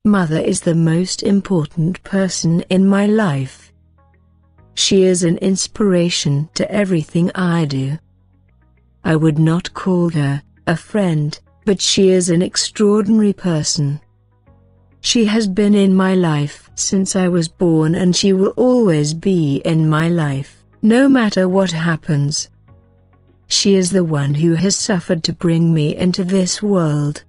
Mother is the most important person in my life. She is an inspiration to everything I do. I would not call her a friend, but she is an extraordinary person. She has been in my life since I was born, and she will always be in my life, no matter what happens. She is the one who has suffered to bring me into this world.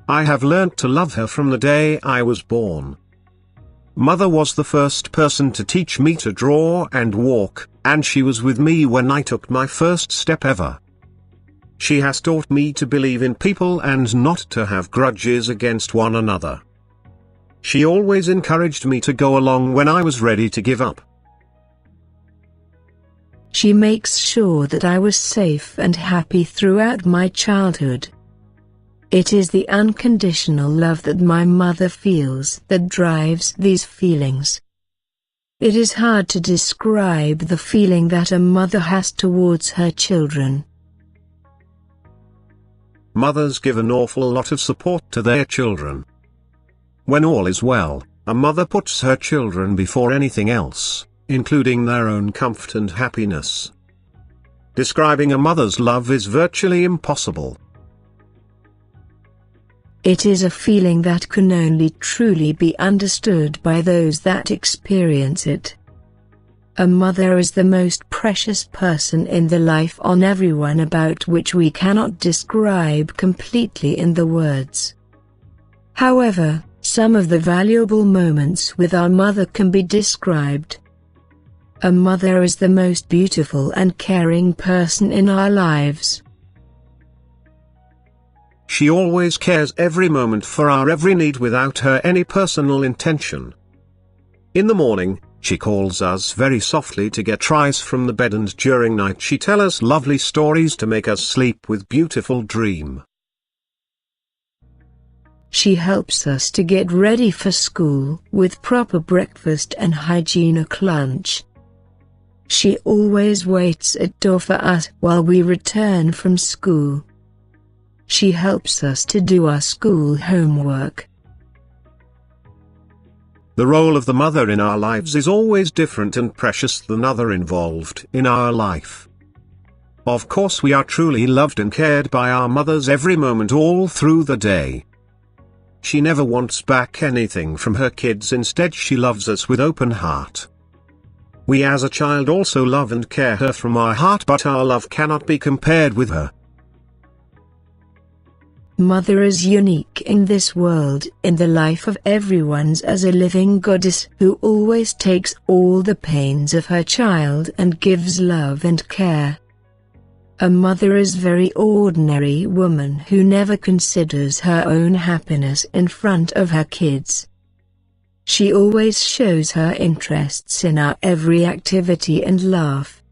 I have learnt to love her from the day I was born. Mother was the first person to teach me to draw and walk, and she was with me when I took my first step ever. She has taught me to believe in people and not to have grudges against one another. She always encouraged me to go along when I was ready to give up. She makes sure that I was safe and happy throughout my childhood. It is the unconditional love that my mother feels that drives these feelings. It is hard to describe the feeling that a mother has towards her children. Mothers give an awful lot of support to their children. When all is well, a mother puts her children before anything else, including their own comfort and happiness. Describing a mother's love is virtually impossible. It is a feeling that can only truly be understood by those that experience it. A mother is the most precious person in the life on everyone, about which we cannot describe completely in the words. However, some of the valuable moments with our mother can be described. A mother is the most beautiful and caring person in our lives. She always cares every moment for our every need without her any personal intention. In the morning, she calls us very softly to get rise from the bed, and during night she tells us lovely stories to make us sleep with beautiful dream. She helps us to get ready for school with proper breakfast and hygienic lunch. She always waits at door for us while we return from school. She helps us to do our school homework. The role of the mother in our lives is always different and precious than other involved in our life. Of course, we are truly loved and cared by our mothers every moment all through the day. She never wants back anything from her kids, instead she loves us with open heart. We as a child also love and care her from our heart, but our love cannot be compared with her. Mother is unique in this world, in the life of everyone's, as a living goddess who always takes all the pains of her child and gives love and care. A mother is very ordinary woman who never considers her own happiness in front of her kids. She always shows her interests in our every activity and laugh.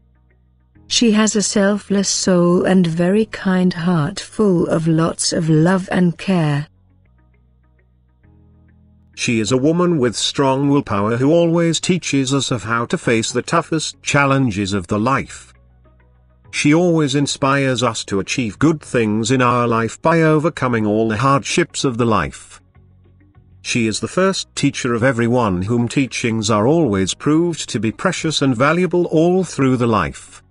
She has a selfless soul and very kind heart full of lots of love and care. She is a woman with strong willpower who always teaches us of how to face the toughest challenges of the life. She always inspires us to achieve good things in our life by overcoming all the hardships of the life. She is the first teacher of everyone, whom teachings are always proved to be precious and valuable all through the life.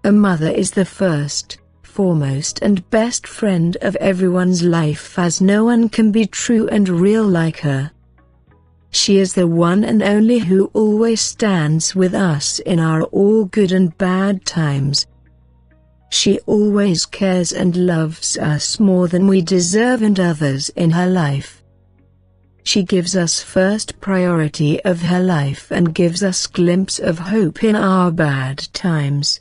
A mother is the first, foremost and best friend of everyone's life, as no one can be true and real like her. She is the one and only who always stands with us in our all good and bad times. She always cares and loves us more than we deserve and others in her life. She gives us first priority of her life and gives us glimpse of hope in our bad times.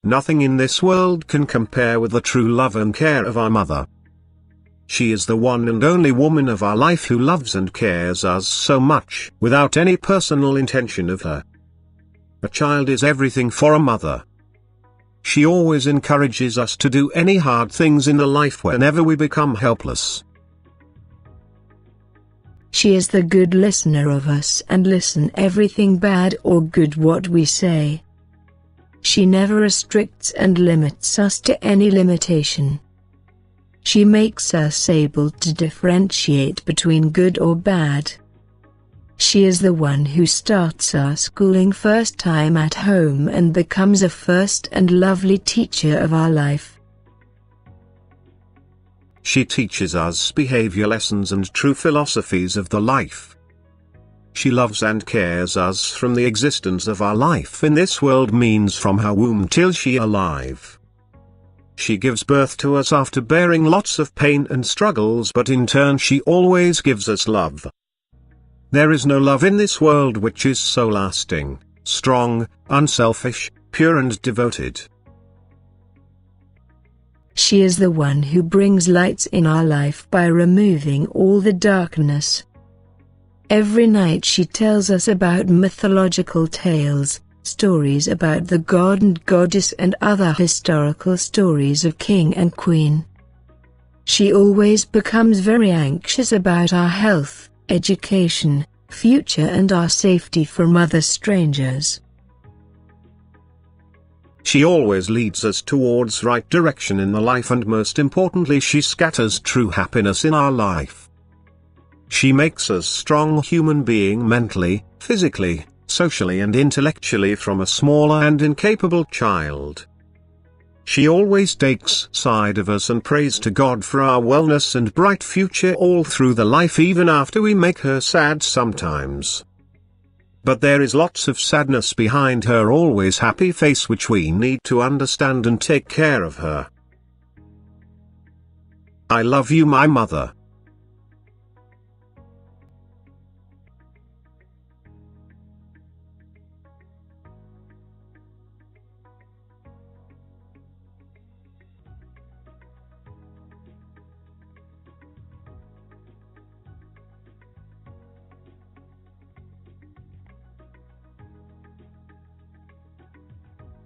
Nothing in this world can compare with the true love and care of our mother. She is the one and only woman of our life who loves and cares us so much without any personal intention of her. A child is everything for a mother. She always encourages us to do any hard things in the life whenever we become helpless. She is the good listener of us and listen everything bad or good what we say. She never restricts and limits us to any limitation. She makes us able to differentiate between good or bad. She is the one who starts our schooling first time at home and becomes a first and lovely teacher of our life. She teaches us behavior lessons and true philosophies of the life. She loves and cares us from the existence of our life in this world, means from her womb till she alive. She gives birth to us after bearing lots of pain and struggles, but in turn she always gives us love. There is no love in this world which is so lasting, strong, unselfish, pure and devoted. She is the one who brings lights in our life by removing all the darkness. Every night she tells us about mythological tales, stories about the god and goddess and other historical stories of king and queen. She always becomes very anxious about our health, education, future and our safety from other strangers. She always leads us towards right direction in the life, and most importantly she scatters true happiness in our life. She makes us strong human being mentally, physically, socially and intellectually from a smaller and incapable child. She always takes side of us and prays to God for our wellness and bright future all through the life, even after we make her sad sometimes. But there is lots of sadness behind her always happy face, which we need to understand and take care of her. I love you, my mother.